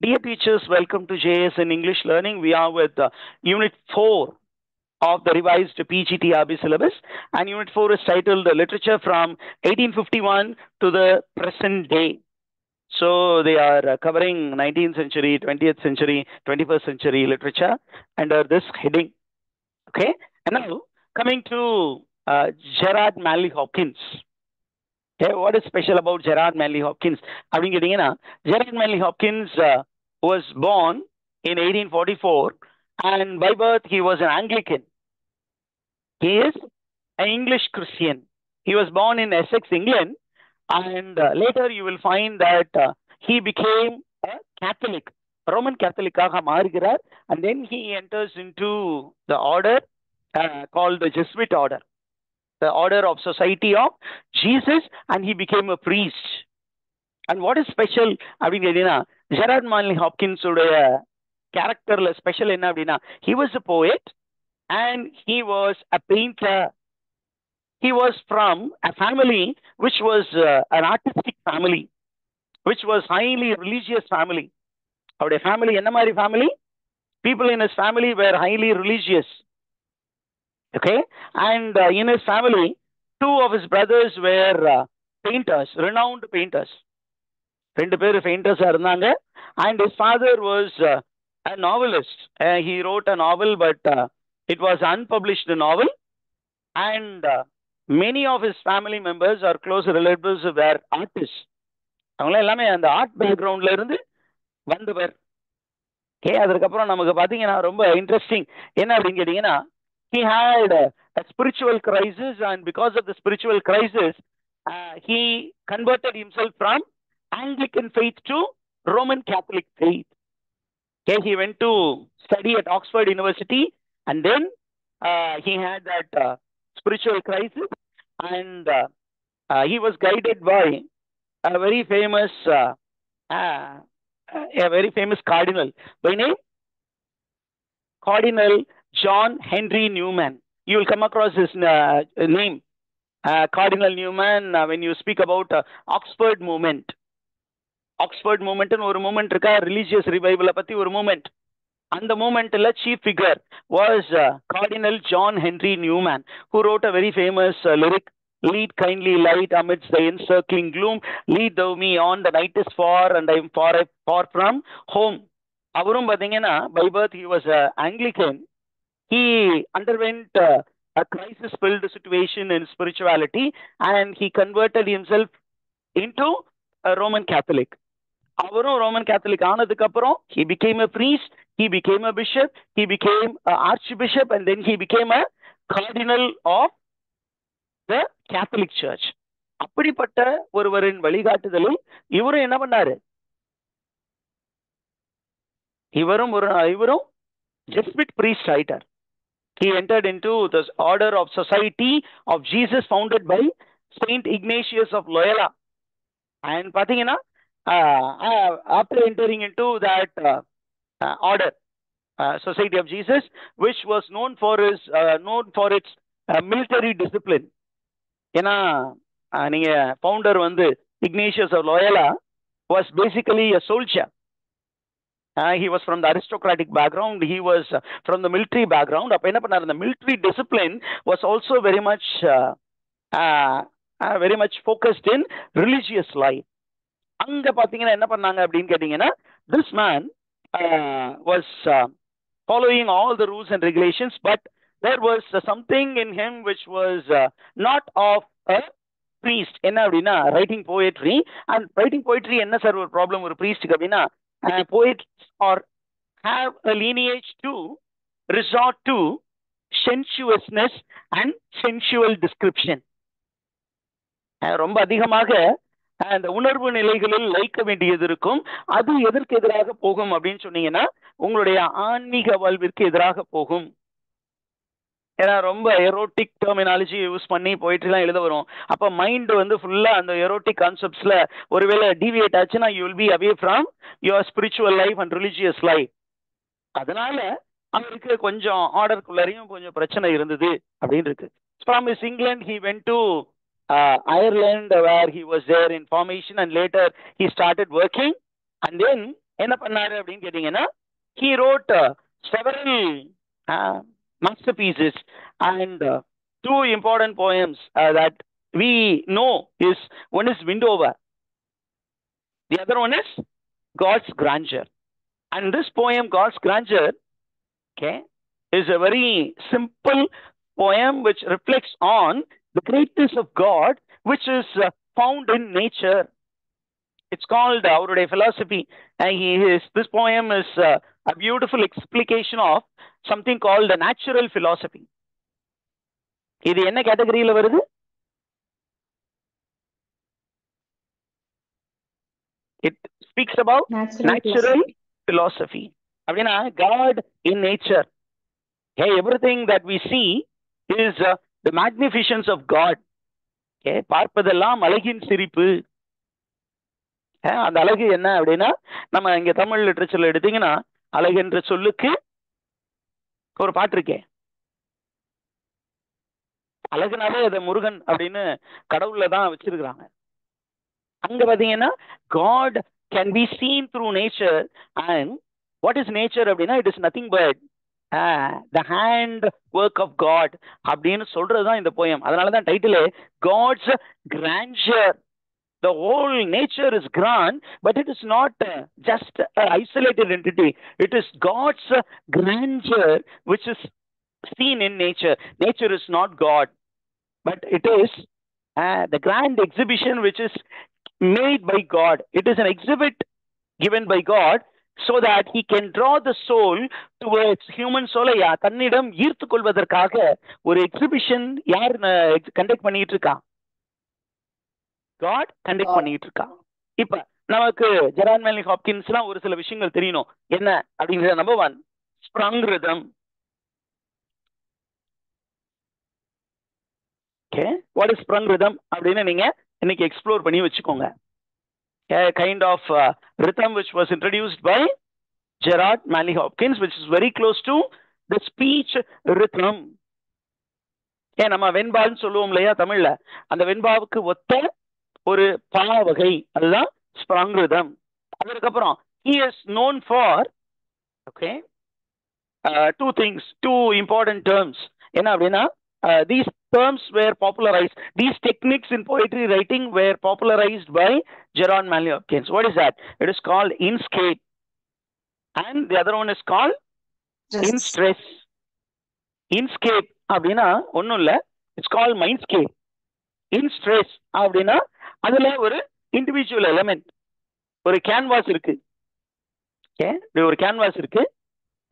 Dear teachers, welcome to JS in English Learning. We are with Unit 4 of the revised PGTRB syllabus, and Unit 4 is titled Literature from 1851 to the Present Day. So they are covering 19th century, 20th century, 21st century literature under this heading. Okay, and now coming to Gerard Manley Hopkins. Okay, what is special about Gerard Manley Hopkins? அப்படின்னு கேட்டீங்கன்னா Gerard Manley Hopkins was born in 1844, and by birth he was an Anglican. He is an English Christian. He was born in Essex, England, and later you will find that he became a Catholic, Roman Catholic மாறுகிறார், and then he enters into the order called the Jesuit order, the order of Society of Jesus, and he became a priest. And what is special அப்படின்னு கேட்டீங்கன்னா Gerard மான்லி Hopkins உடைய கேரக்டர்ல special என்ன அப்படின்னா he was a poet and he was a painter. He was from a family which was an artistic family, which was highly religious family. அவருடைய family என்ன மாதிரி family? People in his family were highly religious. Okay, and in his family, two of his brothers were painters, renowned painters. ரெண்டு பேர் பெயிண்டர்ஸா இருந்தாங்க, and his father was a novelist. He wrote a novel, but it was unpublished novel, and many of his family members or close relatives were artists. அவங்களாம் எல்லாமே அந்த art பேக்ரவுண்ட்ல இருந்து வந்தவர். Okay, அதுக்கப்புறம் நமக்கு பார்த்தீங்கன்னா ரொம்ப இன்ட்ரெஸ்டிங் என்ன அப்படின்னு கேட்டீங்கன்னா he had a spiritual crisis, and because of the spiritual crisis, he converted himself from Anglican faith to Roman Catholic faith. Okay, he went to study at Oxford University, and then he had that spiritual crisis, and he was guided by a very famous cardinal by name Cardinal John Henry Newman. You will come across his name, Cardinal Newman, when you speak about Oxford movement. Oxford மூமெண்ட்னு ஒரு movement இருக்கா, religious ரிவைவலை பத்தி ஒரு movement. அந்த மூமெண்ட்ல chief figure was cardinal John Henry Newman, who wrote a very famous lyric, lead kindly light amidst the encircling gloom, lead thou me on, the night is far and I am far from home. அவரும் பாத்தீங்கன்னா by birth he was Anglican. He underwent a crisis filled situation in spirituality, and he converted himself into a Roman Catholic. அவரும் Roman Catholic ஆனதுக்கு அப்புறம் he became a priest, he became a bishop, he became an archbishop, and then he became a cardinal of the Catholic Church. அப்படிப்பட்ட ஒருவரின் வழிகாட்டுதலில் இவரும் என்ன பண்ணாரு, இவரும் Jesuit priest ஆயிட்டார். He entered into the order of Society of Jesus founded by Saint Ignatius of Loyola. And பாத்தீங்கன்னா after entering into that order, Society of Jesus, which was known for its military discipline. ஏன்னா நீங்க founder வந்து Ignatius of Loyola was basically a soldier. He was from the aristocratic background, he was from the military background. அப்ப என்ன பண்ணாரு, the military discipline was also very much focused in religious life. அங்க பாத்தீங்கன்னா என்ன பண்ணாங்க அப்படின்னு கேட்டீங்கன்னா this man was following all the rules and regulations, but there was something in him which was not of a priest. என்ன அப்படின்னா writing poetry, and writing poetry என்ன sir ஒரு ப்ராப்ளம் ஒரு priestக்கு அப்படின்னா poets or have a lineage to resort to sensuousness and sensual description. ரொம்ப அதிகமாக அந்த உணர்வு நிலைகளில் லயிக்க வேண்டியது இருக்கும். அது எதற்கு எதிராக போகும் அப்படின்னு சொன்னீங்கன்னா உங்களுடைய ஆன்மீக வாழ்விற்கு எதிராக போகும். ஏன்னா ரொம்ப எரோட்டிக் டெர்மினாலஜி யூஸ் பண்ணி போயிட்டுலாம் எழுத வரும். அப்போ மைண்ட் வந்து ஃபுல்லா அந்த எரோட்டிக் கான்செப்ட்ஸ்ல ஒருவேளை டிவியேட் ஆச்சுன்னா you will be away from your spiritual life and religious life. அதனால அவருக்கு கொஞ்சம் ஆர்டருக்குள்ளரையும் கொஞ்சம் பிரச்சனை இருந்தது அப்படின்னு இருக்கு. From his England he went to Ireland, where he was there in formation, and later he started working, and then என்ன பண்ணாரு அப்படின்னு கேட்டீங்கன்னா, he wrote several masterpieces, and two important poems that we know is, one is Windover, the other one is God's Grandeur. And this poem, God's Grandeur, okay, is a very simple poem which reflects on the greatness of God, which is found in nature. It's called அவருடைய philosophy, and this poem is a beautiful explication of something called a natural philosophy. இது என்ன கேட்டகரியில வருது? It speaks about natural philosophy. அப்படின்னா God in nature. Okay, everything that we see is the magnificence of God. Okay, பார்ப்பதெல்லாம் அழகின் சிரிப்பு. அந்த அழகு என்ன அப்படின்னா, நம்ம இங்க தமிழ் லிட்டரேச்சர்ல எடுத்தீங்கன்னா, அழகு என்ற சொல்லுக்கு ஒரு பாட்டு இருக்கே, அழகுனாலே அதை முருகன் அப்படின்னு கடவுள்ல தான் வச்சிருக்கிறாங்க. அங்க பாத்தீங்கன்னா God can be seen through nature, and what is nature அப்படின்னா, it is nothing but the hand work of God அப்படின்னு சொல்றதுதான் இந்த போயம். அதனாலதான் title God's Grandeur. The whole nature is grand, but it is not just an isolated entity. It is God's grandeur which is seen in nature. Nature is not God, but it is the grand exhibition which is made by God. It is an exhibit given by God so that he can draw the soul towards human soul. தன்னிடம் ஈர்த்து கொள்வதற்காக ஒரு exhibition யார் conduct பண்ணிட்டு இருக்கா? God conduct பண்ணிட்டு இருக்கா. இப்ப நமக்கு ஜெரார்ட் மேன்லி ஹாப்கின்ஸ்லாம் ஒரு சில விஷயங்கள் தெரியணும். என்ன அப்படிங்கிற number 1, sprung rhythm. Okay, what is sprung rhythm அப்படின்னு நீங்க இன்னைக்கு எக்ஸ்ப்ளோர் பண்ணி வச்சுக்கோங்க. A kind of rhythm which was introduced by Gerard Manley Hopkins, which is very close to the speech rhythm. நம்ம வெண்பான்னு சொல்லுவோம் இல்லையா தமிழ்ல, அந்த வெண்பாவுக்கு ஒத்த ஒரு பா வகை, அதுதான் ஸ்ப்ரங் ரிதம். அதுக்கப்புறம் he is known for two things, two important terms. என்ன அப்படின்னா, these terms were popularized, these techniques in poetry writing were popularized by Gerard Manley Hopkins. What is that? It is called inscape, and the other one is called in stress. Inscape அப்படின்னா ஒன்றும் இல்லை, it's called மைண்ட்ஸ்கேப். In stress அப்படின்னா அதுல ஒரு individual element, ஒரு canvas இருக்கு. ஒரு canvas இருக்கு,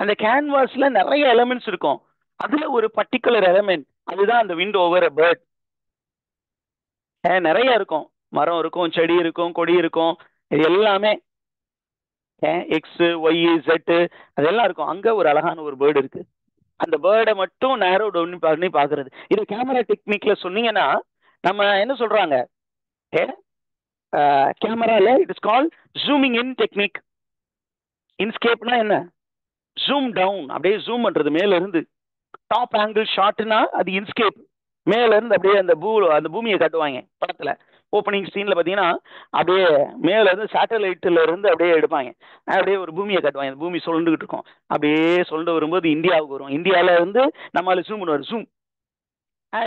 அந்த கேன்வாஸ்ல நிறைய எலமெண்ட்ஸ் இருக்கும், அதுல ஒரு பர்டிகுலர் எலமெண்ட், அதுதான் அந்த விண்ட் ஓவர் அ பேர்ட். நிறைய இருக்கும், மரம் இருக்கும், செடி இருக்கும், கொடி இருக்கும், இது எல்லாமே எக்ஸ் ஒய் செட் அதெல்லாம் இருக்கும். அங்க ஒரு அழகான ஒரு பேர்டு இருக்கு, அந்த பேர்டை மட்டும் நேரோ டவுன் பண்ணி பாக்குறது. இது கேமரா டெக்னிக்ல சொன்னீங்கன்னா நம்ம என்ன சொல்றாங்க, கேமரால it is called zooming in technique. இன்ஸ்கேப்னா என்ன? ஜூம் டவுன், அப்படியே ஜூம் பண்றது மேல இருந்து. டாப் ஆங்கிள் ஷாட்னா அது இன்ஸ்கேப், மேல இருந்து அப்படியே அந்த பூமியை காட்டுவாங்க படத்துல. ஓப்பனிங் சீன்ல பாத்தீங்கன்னா அப்படியே மேல இருந்து சேட்டலைட்ல இருந்து அப்படியே எடுப்பாங்க, அப்படியே ஒரு பூமியை காட்டுவாங்க. அந்த பூமி சொல்லிட்டு இருக்கும், அப்படியே சொல்லிட்டு வரும்போது இந்தியாவுக்கு வரும், இந்தியால இருந்து நம்மளால ஜூம் பண்ணுவார். ஜூம்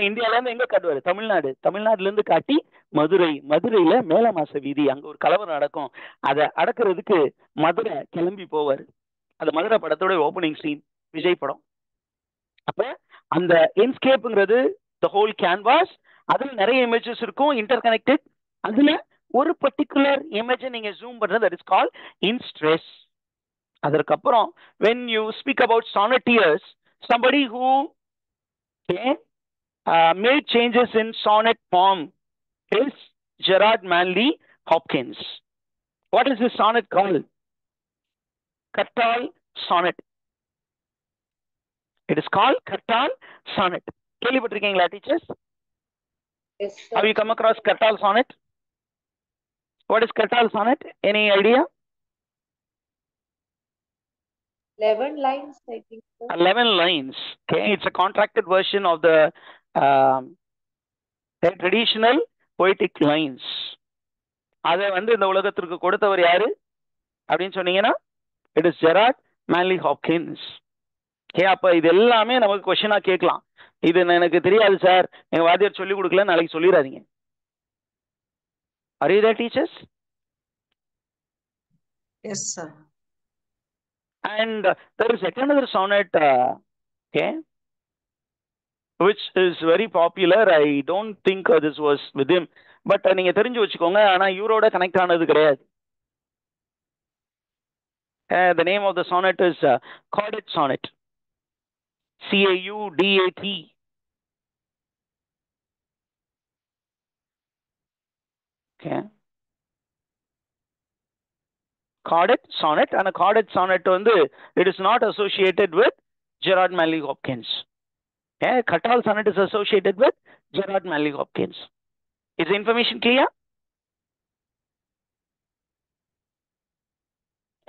இந்தியால இருந்து எங்க காட்டுவாரு? தமிழ்நாடு, தமிழ்நாடுல இருந்து காட்டி மதுரை, மதுரையில மேலமாச வீதி, அங்க ஒரு கலவரம் நடக்கும், அதை அடக்கிறதுக்கு மதுரை கிளம்பி போவார். அந்த மதுரை படத்தோட ஓப்பனிங் சீன் விஜய் படம். அப்ப அந்த என்ஸ்கேப்ங்கிறது த ஹோல் கேன்வாஸ், அதுல நிறைய இமேஜஸ் இருக்கும் இன்டர் கனெக்டட். அதுல ஒரு பர்டிகுலர் இமேஜை நீங்க ஜூம் பண்றது, that is called in stress. அதற்கப்புறம் when you speak about sonneteers, somebody who made changes in sonnet form is Gerard Manley Hopkins. What is this sonnet called? Kattal sonnet. It is called Kattal sonnet. கேள்விப்பட்டிருக்கீங்களா teachers? Yes, sir. Have you come across Kattal sonnet? What is Kattal sonnet? Any idea? 11 lines, I think, sir. 11 lines. Okay, it's a contracted version of the traditional poetic lines. அதை இந்த உலகத்திற்கு கொடுத்தவர் யாரு? அப்படின்னு சொன்னீங்கன்னா it is Gerard Manley Hopkins. அப்ப இது எல்லாமே நமக்கு கொஸ்டினா கேட்கலாம். இது எனக்கு தெரியாது சார், எங்க வாத்தியார் சொல்லி கொடுக்கல, நாளைக்கு சொல்லிடாதீங்க. Are you there, teachers? Yes, sir. And there is another sonnet, which is very popular. I don't think this was with him, but நீங்க தெரிஞ்சு வச்சுக்கோங்க. ஆனா இவரோட கனெக்ட் ஆனது கிடையாது. The name of the sonnet is Caudet Sonnet. Caudat. Okay. Caudet Sonnet, and a Caudet Sonnet வந்து it is not associated with Gerard Manley Hopkins. Khattal Sonnet is associated with Gerard Manley Hopkins. Is the information clear?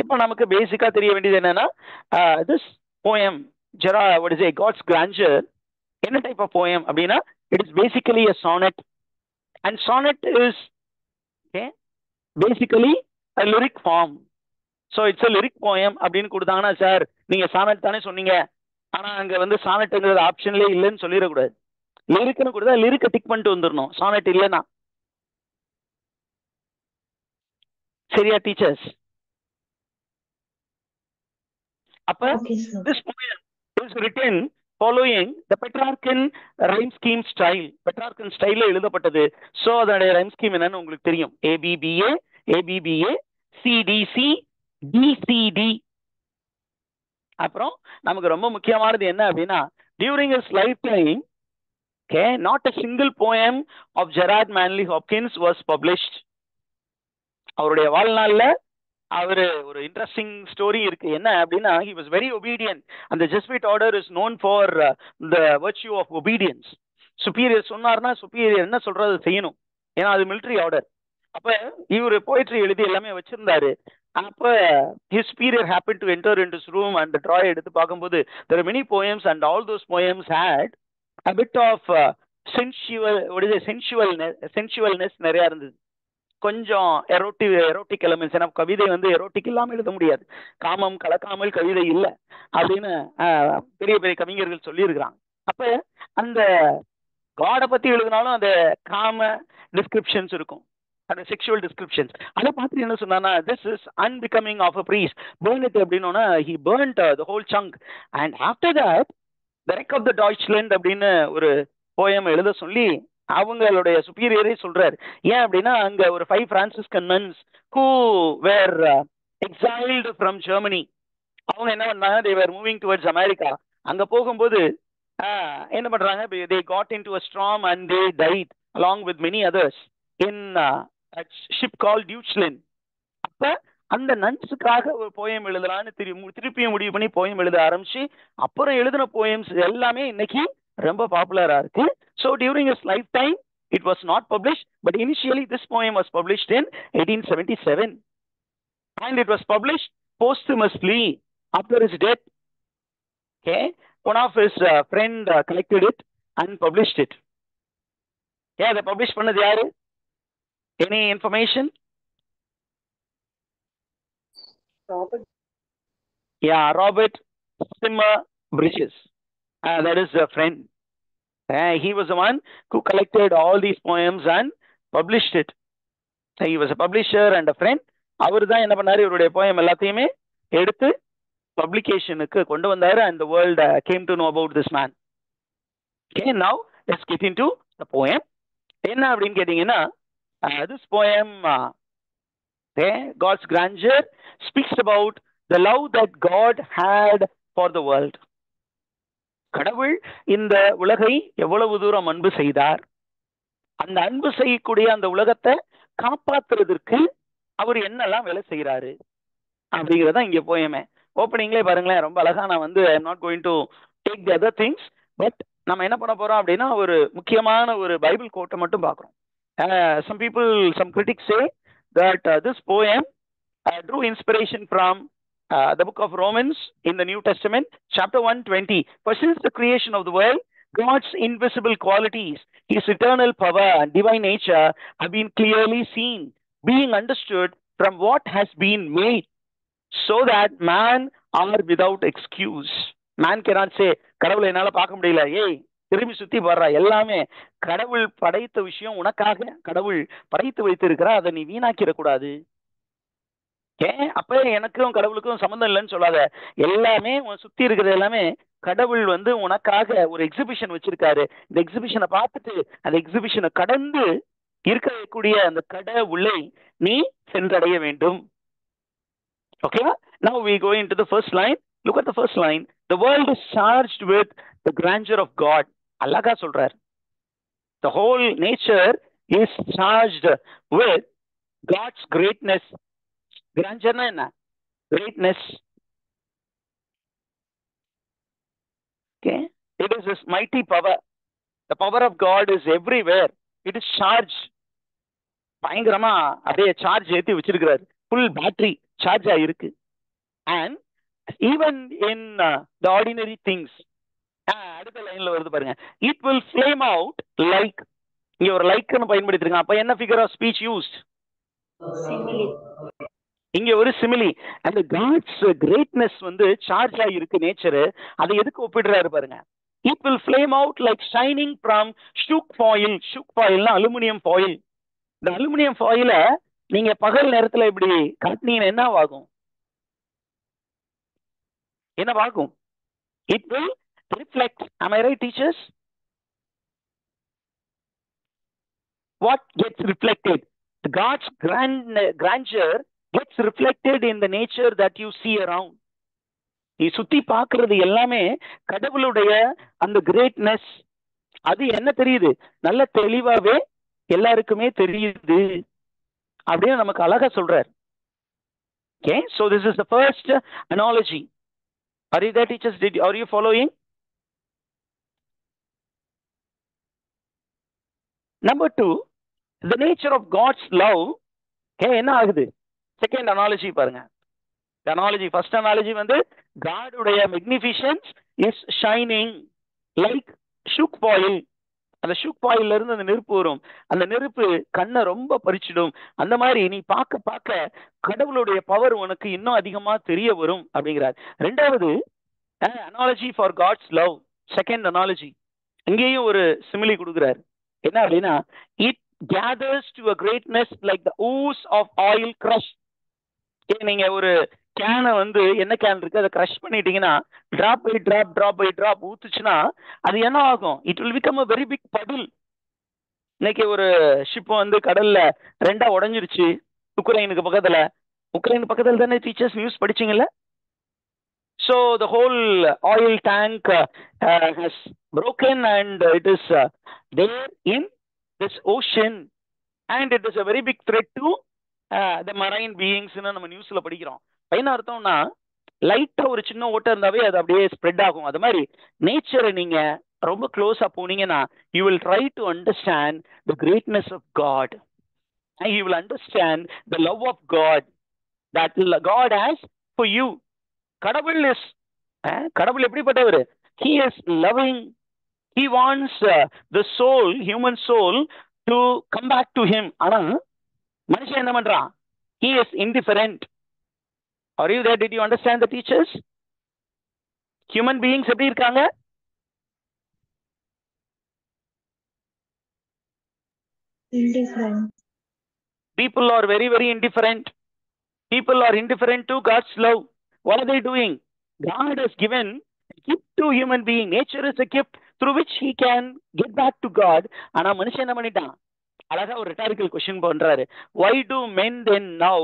இப்போ நமக்கு பேசிக்கா தெரிய வேண்டியது என்னன்னா, this poem Gerard, what is it, God's Grandeur, என்ன type of poem அப்படின்னா it is basically a sonnet, and sonnet is basically a lyric form. So it's a lyric poem அப்படின்னு கொடுத்தாங்கன்னா, சார் நீங்க சானட் தானே சொன்னீங்க, ஆனா அங்க வந்து சானட்ங்கிறது ஆப்ஷன்லேயே இல்லைன்னு சொல்லிடக்கூடாது. லிரிக்னு கொடுத்தா லிரிக்கை டிக் பண்ணிட்டு வந்துடணும், சானட் இல்லைன்னா. சரியா டீச்சர்ஸ்? அப்ப this poem is written following the Petrarchan rhyme scheme style. Petrarchan ஸ்டைல்ல எழுதப்பட்டது. ஸோ அதோட ரைம் ஸ்கீம் என்னன்னு உங்களுக்கு தெரியும். ABBA, ABBA, CDC, DCD. அப்புறம் நமக்கு ரொம்ப முக்கியமானது என்ன அப்படின்னா, during his lifetime, not a single poem of Gerard Manley Hopkins was published. அவருடைய வாழ்நாள்ல அவரு ஒரு இன்ட்ரெஸ்டிங் ஸ்டோரி இருக்கு. என்ன அப்படின்னா, he was very obedient. அந்த Jesuit order is known for the virtue of obedience. Superior சொன்னார்னா சுப்பீரியர் என்ன சொல்றது செய்யணும், ஏன்னா அது மிலிட்டரி ஆர்டர். அப்ப இவரு போயிட்ரி எழுதி எல்லாமே வச்சிருந்தாரு. அப்ப his superior happened to enter into his room and the drawer எடுத்து பார்க்கும்போது there are many poems, and all those poems had a bit of sensualness நிறைய இருந்தது. கொஞ்சம் எரோட்டிக் எலமெண்ட்ஸ். ஏன்னா கவிதை வந்து எரோட்டிக் இல்லாமல் எழுத முடியாது, காமம் கலக்காமல் கவிதை இல்லை அப்படின்னு பெரிய பெரிய கவிஞர்கள் சொல்லியிருக்கிறாங்க. அப்ப அந்த காடை பத்தி எழுதினாலும் அந்த காம டிஸ்கிரிப்ஷன்ஸ் இருக்கும், அந்த செக்ஷுவல் டிஸ்கிரிப்ஷன்ஸ். அதை பார்த்து என்ன சொன்னா, this is unbecoming of a priest, burn it அப்படின்னா he burnt the whole chunk. And after that the wreck of the Deutschland அப்படின்னு ஒரு போயம் எழுத சொல்லி அவங்களுடைய சுப்பீரியரே சொல்றாரு. ஏன் அப்படின்னா, அங்க ஒரு 5 Franciscan nuns who were exiled from Germany, அவங்க என்ன பண்ணாங்க, they were moving towards America. அங்க போகும்போது என்ன பண்றாங்க, they got into a storm and they died along with many others in a ship called Deutschland. அப்ப அந்த நன்ஸுக்காக ஒரு போயம் எழுதலான்னு திருப்பியும் முடிவு பண்ணி போயம் எழுத ஆரம்பிச்சு, அப்புறம் எழுதின போயம்ஸ் எல்லாமே இன்னைக்கு ரொம்ப பாப்புலரா இருக்கு. So during his lifetime it was not published, but initially this poem was published in 1877, and it was published posthumously after his death. One of his friend collected it and published it. They published பண்ணது யாரு? Any information? Robert Simmer Bridges. That is a friend. He was the one who collected all these poems and published it. He was a publisher and a friend. அவர் தான் என்ன பண்ணாரு, இவருடைய poem எல்லாத்தையுமே எடுத்து பப்ளிகேஷனுக்கு கொண்டு வந்தாரு, and the world came to know about this man. Now let's get into the poem. என்ன அப்படின்னு கேட்டீங்கன்னா, this poem, God's Grandeur, speaks about the love that God had for the world. கடவுள் இந்த உலகை எவ்வளவு தூரம் அன்பு செய்தார், அந்த அன்பு செய்யக்கூடிய அந்த உலகத்தை காப்பாத்துறதுக்கு அவர் என்னெல்லாம் வேலை செய்யறாரு அப்படிங்கிறதா இங்க போயமே. ஓப்பனிங்லேயே பாருங்களேன், ரொம்ப அழகா. நான் வந்து I am not going to take the other things, but நம்ம என்ன பண்ண போறோம் அப்படின்னா, ஒரு முக்கியமான ஒரு பைபிள் கோட்டை மட்டும் பார்க்குறோம். some critics say that this poem drew inspiration from the book of Romans in the New Testament, chapter 1:20. For since the creation of the world, God's invisible qualities, his eternal power and divine nature have been clearly seen, being understood from what has been made, so that man are without excuse. Man cannot say, கடவுளை என்னால பார்க்க முடியல, ஏய் திரும்பி சுத்தி பாடுறா. எல்லாமே கடவுள் படைத்த விஷயம், உனக்காக கடவுள் படைத்து வைத்திருக்கிறா, அதை நீ வீணாக்கிடக்கூடாது. அப்ப எனக்கும் கடவுளுக்கும் சம்மந்தம் இல்லைன்னு சொல்லாத. எல்லாமே சுத்தி இருக்கிறது எல்லாமே கடவுள் உனக்காக ஒரு எக்ஸிபிஷன் வச்சிருக்காரு. இந்த எக்ஸிபிஷனை பார்த்துட்டு அந்த எக்ஸிபிஷனை கடந்து இருக்கக்கூடிய அந்த கடவுளை நீ சென்றடைய வேண்டும். ஓகேவா? Now we go into the first line. Look at the first line. The world is charged with the grandeur of God. அழகா சொல்றார். The whole nature is charged with God's greatness. Grandeur na enna? Greatness. Okay? It is this mighty power. The power of God is everywhere. It is charged. பயங்கரமா அப்படியே charge ஏற்றி வச்சிருக்கிறார். Full battery charge ஆயிருக்கு. And even in the ordinary things, அடுத்த லைன்ல வருது பாருங்க, it will flame out like, இங்க ஒரு லைக்னு பயன்படுத்திருக்காங்க. அப்ப என்ன figure of speech used? Simile. இங்க ஒரு சிமிலி. அந்த காட்ஸ் கிரேட்னஸ் சார்ஜ் ஆகிருக்கு நேச்சர். அதை எதுக்கு ஒப்பிடுறாரு பாருங்க. It will flame out like shining from shook foil. shook foil aluminium foil. இந்த அலுமினியம் foil நீங்க பகல் நேரத்துல இப்படி காட்டினீங்கன்னா என்ன ஆகும்? என்ன ஆகும்? It will reflect. Am I right, teachers? What gets reflected? God's grandeur gets reflected in the nature that you see around. நீ சுத்தி பார்க்கிறது எல்லாமே கடவுளுடைய அந்த கிரேட்னஸ். அது என்ன தெரியுது? நல்ல தெளிவாவே எல்லாருக்குமே தெரியுது அப்படின்னு நமக்கு அழகா சொல்றார். Okay, so this is the first analogy. Are you there, teachers? Are you following? Number 2, the nature of God's love. என்ன ஆகுது? செகண்ட் அனாலஜி பாருங்க. அனாலஜி, ஃபர்ஸ்ட் அனாலஜி God உடைய magnificence is shining like shook foil. அந்த shook பாயில இருந்து அந்த நெருப்பு வரும். அந்த நெருப்பு கண்ணை ரொம்ப பறிச்சிடும். அந்த மாதிரி நீ பார்க்க பார்க்க கடவுளுடைய பவர் உனக்கு இன்னும் அதிகமா தெரிய வரும் அப்படிங்கிறார். ரெண்டாவது analogy for God's love. Second analogy, அங்கேயும் ஒரு சிமிலி கொடுக்குறாரு. என்ன அப்படின்னா, it gathers to a greatness like the ooze of oil crush. நீங்க ஒரு கேனை என்ன கேன் இருக்கு, அதை கிரஷ் பண்ணிட்டீங்கன்னா drop by drop drop by drop ஊத்துச்சுன்னா அது என்ன ஆகும்? It will become a very big puddle. இன்னைக்கு ஒரு ஷிப் கடல்ல ரெண்டா உடஞ்சிருச்சு உக்ரைனுக்கு பக்கத்துல. உக்ரைன் பக்கத்துல தானே டீச்சர்ஸ் நியூஸ் படிச்சீங்கல்ல? So the whole oil tank has broken and it is there in this ocean and it is a very big threat to the marine beings. நம்ம நியூஸ்ல படிக்கிறோம். என்ன அர்த்தம்னா, லைட்டா ஒரு சின்ன ஓட்டம் இருந்தாவே அது அப்படியே ஸ்ப்ரெட் ஆகும். அது மாதிரி நேச்சரை நீங்க ரொம்ப க்ளோஸா போனீங்கன்னா you will try to understand the greatness of God and you will understand the love of God that God has for you. கடவுள் எப்படிப்பட்டவர்? He is loving. He wants the soul, human soul, to come back to him. ஆனா மனுஷன் என்ன பண்றான்? He is indifferent. Are you there? Did you understand the teachers? Human beings எப்படி இருக்காங்க? Indifferent. People are very, very indifferent. People are indifferent to God's love. What are they doing? God has given a gift to human being. Nature is a gift through which he can get back to God. ஆனா மனுஷன் என்ன பண்ணிட்டான்? அழகா ஒரு rhetorical question பண்றாரு. Why do men then now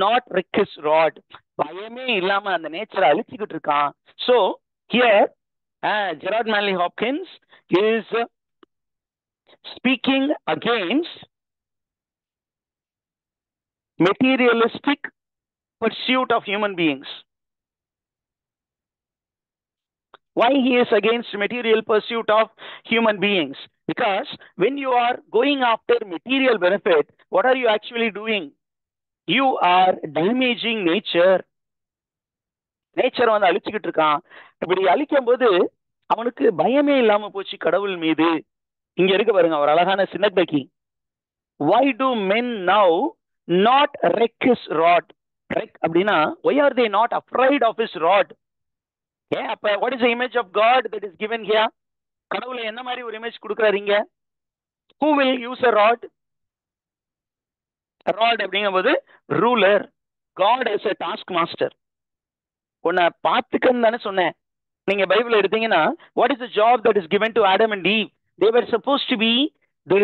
not wreck his rod? பயமே இல்லாம அந்த நேச்சரை அழிச்சுக்கிட்டு இருக்கான். So here Gerard Manley Hopkins is speaking against materialistic pursuit of human beings. Why he is against material pursuit of human beings? Because when you are going after material benefit, what are you actually doing? You are damaging nature. நேச்சரை அழிச்சுக்கிட்டு இருக்கான். இப்படி அழிக்கும் போது அவனுக்கு பயமே இல்லாம போச்சு கடவுள் மீது. இங்க இருக்கு பாருங்க ஒரு அழகான சின்னபக்கி. Why do men now not wreck his rod? Correct அப்படின்னா why are they not afraid of his rod? ஏன் அப்ப what is the image of God that is given here? கடவுளை என்ன மாதிரி ஒரு இமேஜ் கொடுக்குறாருங்க? who will use a rod? rod அப்படிங்கும்போது ruler. God as a task master. உன்னை பார்த்துக்கன்னு தானே சொன்னேன். நீங்க பைபிள் எடுத்தீங்கன்னா what is the job that is given to Adam and Eve? They were supposed to be the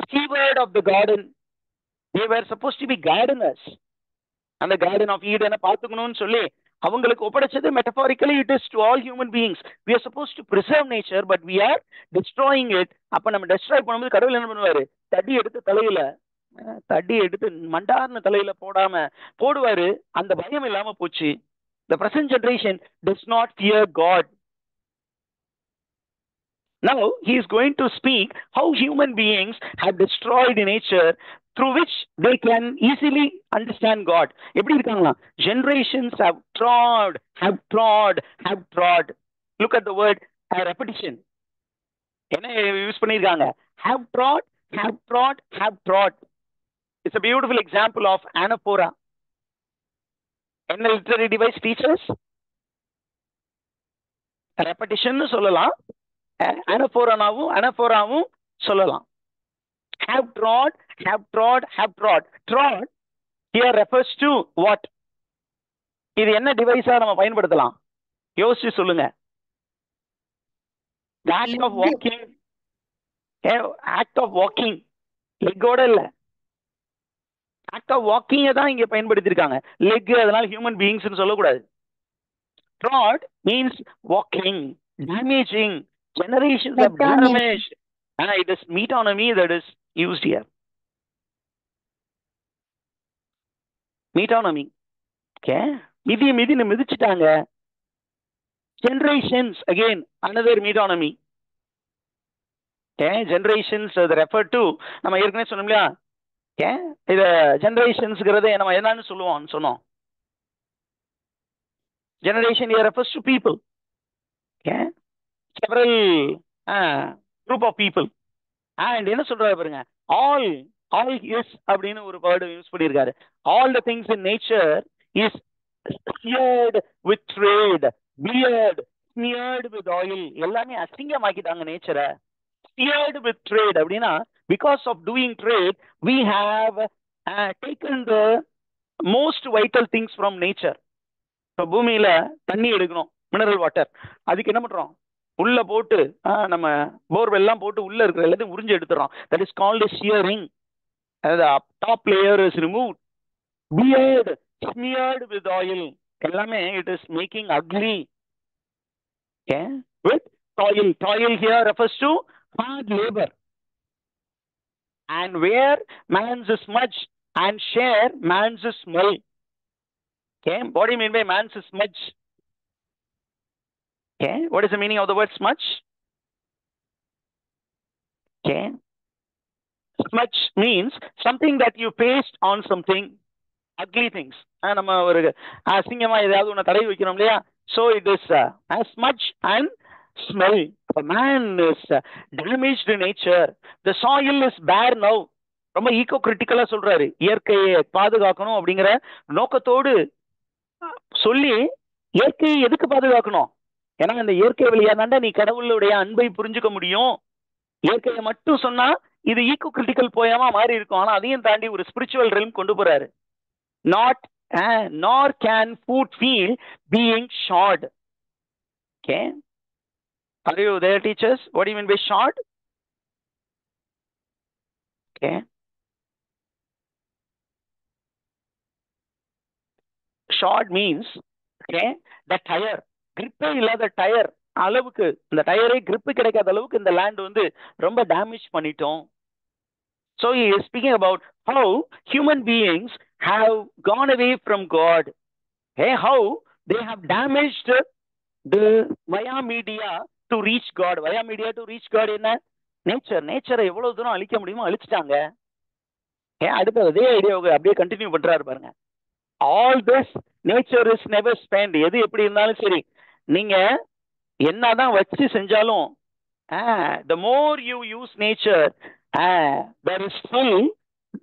steward of the garden. They were supposed to be gardeners. அந்த garden of ஈடனை பார்த்துக்கணும்னு சொல்லி அவங்களுக்கு ஒப்படைச்சது metaphorically it is to all human beings. We are supposed to preserve nature but we are destroying it. அப்ப நம்ம destroy பண்ணும்போது கடவுள் என்ன பண்ணுவாரு? தடி எடுத்து மண்டார்னு தலையில போடுவாரு. அந்த பயம் இல்லாம போச்சு. The present generation does not fear God. Now he is going to speak how human beings have destroyed nature through which they can easily understand God. எப்படி இருக்காங்களா? Generations have trod. Look at the word repetition. என்ன use பண்ணிருக்காங்க? Have trod. It's a beautiful example of anaphora. என்ன literary device teachers? repetition சொல்லலாம், anaphora-வும் சொல்லலாம். Have trod. Trod here refers to what? இது என்ன டிவைஸா நம்ம பயன்படுத்தலாம்? யோசிச்சு சொல்லுங்க. act of walking. லெக்கோட இல்ல, act of walking தான் இங்க பயன்படுத்திருக்காங்க. லெக் அதனால ஹியூமன் பீயிங்ஸ் சொல்லக்கூடாது. trod means walking, damaging. Generations have damaged. It is metonymy that is used here. metonymy. Okay, மிதிச்சிட்டாங்க. generations, again another metonymy. Okay, generations refer to நம்ம ஏற்கனவே சொன்னோம் இல்லையா? Okay, இத generationsங்கிறத நம்ம என்னன்னு சொன்னோம். generation here refers to people. Okay, several group of people. And என்ன சொல்றாரு பாருங்க, all is அப்படின்னு ஒரு வேர்டு யூஸ் பண்ணியிருக்காரு. all the things in nature is smeared with trade, beard, smeared with oil. எல்லாமே அசிங்கமாக்கிட்டாங்க நேச்சரை. smeared with trade அப்படின்னா because of doing trade we have taken the most vital things from nature. இப்போ பூமியில தண்ணி எடுக்கணும், mineral water, அதுக்கு என்ன பண்றோம்? உள்ள போட்டு நம்ம போர்வெல்லாம் போட்டு உள்ள இருக்கிற எல்லாத்தையும் உறிஞ்சு எடுத்துறோம். that is called shearing. the top layer is removed. beard smeared with oil. எல்லாமே it is making ugly. Okay, with toil here refers to hard labor. and where man's smudge and share man's smell. Okay, what do you mean by man's smudge? Okay, what is the meaning of the word smudge? Okay, smudge means something that you paste on something, ugly things. நம்ம ஒரு அசிங்கமா ஏதாவது ஒன்று தடவி வைக்கிறோம் இல்லையா? so it is smudge and smell. man is damaged nature. the soil is bare now. ரொம்ப ego கிரிட்டிக்கலா சொல்றாரு. இயற்கையை பாதுகாக்கணும் அப்படிங்கிற நோக்கத்தோடு சொல்லி இயற்கையை எதுக்கு பாதுகாக்கணும்? ஏன்னா இந்த இயற்கை வழியா தாண்டா நீ கடவுளுடைய அன்பை புரிஞ்சுக்க முடியும். இயற்கையை மட்டும் சொன்னா இது ஈகோ கிரிட்டிக்கல் போயாமா மாறி இருக்கும். ஆனா அதையும் தாண்டி ஒரு ஸ்பிரிச்சுவல் ரெல்ம் கொண்டு போறாரு. nor can food feel being shod. Okay, are you there, teachers? What do you mean by shod? Okay, shod means okay the tire, grip இல்லாத டயர் அளவுக்கு, இந்த டயரே grip கிடைக்காத அளவுக்கு இந்த லேண்ட் வந்து ரொம்ப டேமேஜ் பண்ணிட்டோம். so he is speaking about how human beings have gone away from God. Hey, how they have damaged the via media to reach God. via media to reach God என்ன? நேச்சரை எவ்வளவு தூரம் அழிக்க முடியுமோ அழிச்சிட்டாங்க. அடுத்த அதே ஐடியாவை அப்படியே கண்டினியூ பண்றாரு பாருங்க. all this nature is never spent. எது எப்படி இருந்தாலும் சரி, நீங்க என்னதான் வச்சு செஞ்சாலும் the more you use nature there is still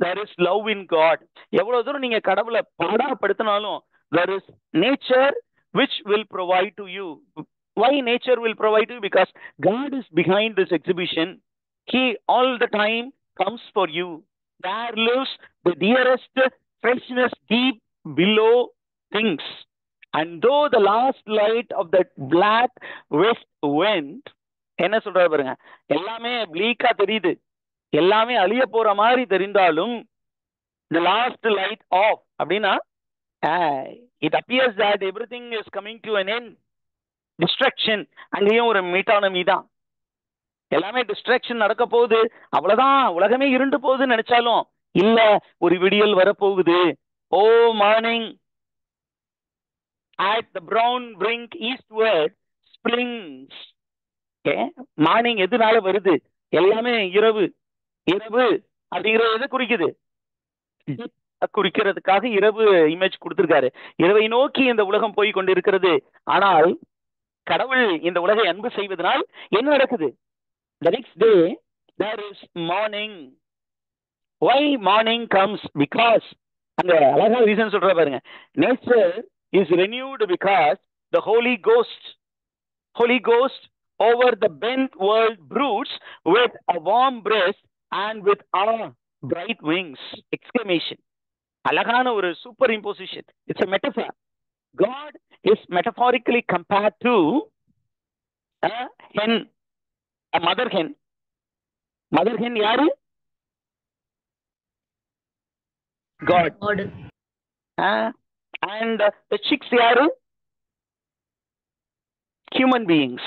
there is love in God. எவ்வளவு தூரம் நீங்க கடவுளை பாடாப்படுத்தினாலும் there is nature which will provide to you. Why nature will provide you? Because God is behind this exhibition. He all the time comes for you. There lives the dearest freshness deep below things. And though the last light of that black west wind, என்ன சொல்றாரு பாருங்க, எல்லாமே bleak-ஆ தெரியுது, எல்லாமே அழிய போற மாதிரி தெரிந்தாலும் the last light off அப்படின்னா it appears that everything is coming to an end. Distraction, அங்கேயும் ஒரு மீட்டானமி தான். எல்லாமே டிஸ்ட்ராக்ஷன் நடக்க போகுது, அவ்வளவுதான், உலகமே இருண்டு போகுதுன்னு நினைச்சாலும் இல்ல, ஒரு விடியல் வரப்போகுது. O morning at the brown brink eastward springs. Morning எதுனால வருது? எல்லாமே இரவு. இரவு அப்படிங்கிறது எதை குறிக்குது? குறிக்கிறதுக்காக இரவு இமேஜ் கொடுத்திருக்காரு. இரவை நோக்கி இந்த உலகம் போய் கொண்டிருக்கிறது. ஆனால் கடவுள் இந்த உலகை அன்பு செய்வதனால் என்ன நடக்குது? The next day there is morning. Why morning comes? Because அந்த அழகா ரீசன் சொல்ற பாருங்க, nature is renewed because the Holy Ghost over the bent world broods with a warm breast and with bright wings. Exclamation. அழகான ஒரு super imposition. It's a metaphor. God is metaphorically compared to a hen, a mother hen. Mother hen யாரு? God. And the chicks யாரு? Human beings.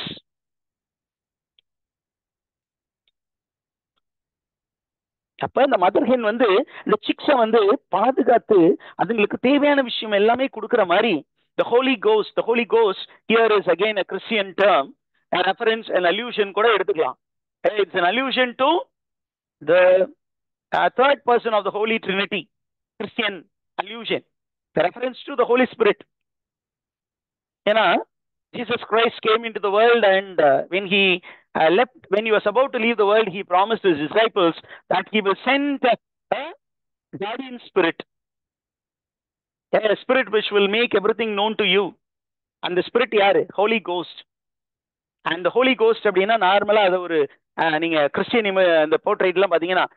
அப்ப இந்த mother Hen வந்து இந்த சிக்ஸை வந்து பாதுகாத்து அதுங்களுக்கு தேவையான விஷயம் எல்லாமே கொடுக்கிற மாதிரி the Holy Ghost here is again a Christian term, a reference, an allusion கூட எடுத்துக்கலாம். It's an allusion to the third person of the Holy Trinity, Christian allusion, the reference to the Holy Spirit. ஏன்னா Jesus Christ came into the world, and when he when he was about to leave the world, he promised his disciples that he will send a guardian spirit, a spirit which will make everything known to you. And the spirit யாரு? Holy Ghost. And the Holy Ghost அப்படின்னா நார்மலா அதை ஒரு நீங்க Christian அந்த போர்ட்ரைட்லாம் பாத்தீங்கன்னா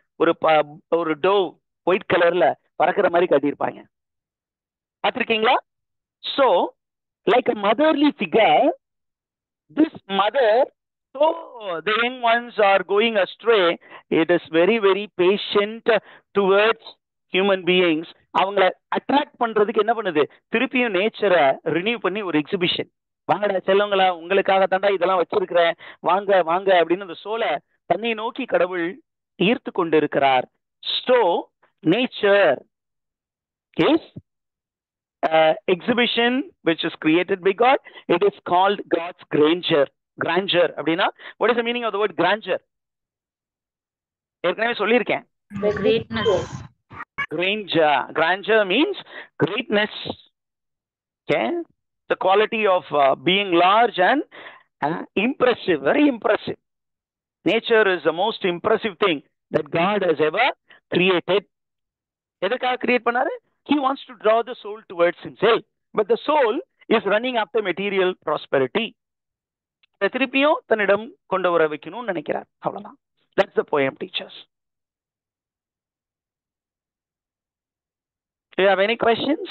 ஒரு டோவ் white கலர்ல பறக்கிற மாதிரி காட்டியிருப்பாங்க, பார்த்திருக்கீங்களா? So like a motherly figure, this mother, so the young ones are going astray, it is very very patient towards human beings. அவங்கள அட்ராக்ட் பண்றதுக்கு என்ன பண்ணுது? திருப்பியும் நேச்சரை ரினியூ பண்ணி ஒரு எக்ஸிபிஷன். வாங்கடா செல்லவங்களா, உங்களுக்காக தாண்டா இதெல்லாம் வச்சிருக்கிறேன், வாங்க வாங்க அப்படின்னு அந்த சோலை தன்னை நோக்கி கடவுள் ஈர்த்து கொண்டு இருக்கிறார். So nature is exhibition which is created by God. It is called God's grandeur. அப்படின்னா what is the meaning of the word grandeur? ஏற்கனவே சொல்லியிருக்கேன். Grandeur means greatness. Okay, the quality of being large and impressive, very impressive. Nature is the most impressive thing that God has ever created. எதுக்காக create பண்ணாரு? He wants to draw the soul towards himself, but the soul is running after material prosperity. திருப்பியும் தன்னிடம் கொண்டு வர வைக்கணும்னு நினைக்கிறார். அவ்வளவுதான். That's the poem, teachers. Do you have any questions?